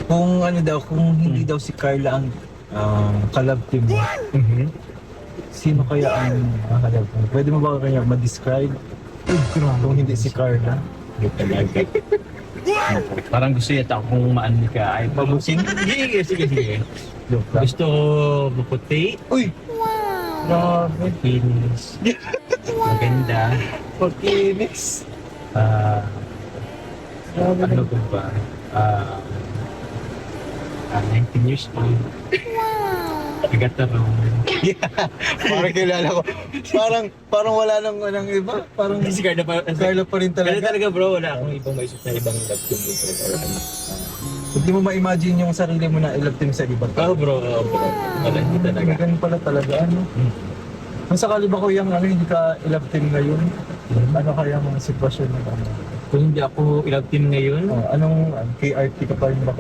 Kung ano daw, kung hindi daw si Carla ang kalab team mo, sino kaya ang kalab team? Pwede mo ba kaya ma-describe kung hindi si Carla? Hindi talaga. Parang gusto yata akong maano ka. Ay, Pabusing? Sige, sige, sige. Joke lang. Gusto ko maputi. Uy! Grabe. Kinis. Maganda. Pagkinis. Grabe Ano na. ko ba? 19 years old. Taga-Tarong. Parang kilala ko. Parang wala nang iba. Parang Si Carla pa. Carla pa rin Carla talaga. talaga bro. Wala akong ibang maisip na ibang love team dito. Hindi mo ma-imagine yung sarili mo na i-love team sa iba. Oh bro, oh bro. Wala, hindi talaga. Ganun pala talaga, ano? Kung sakali ba ko yung hindi ka i-love team ngayon, ano kaya mga sitwasyon na ano? Kung hindi ako i-love team ngayon, Anong KRT ka pa rin ba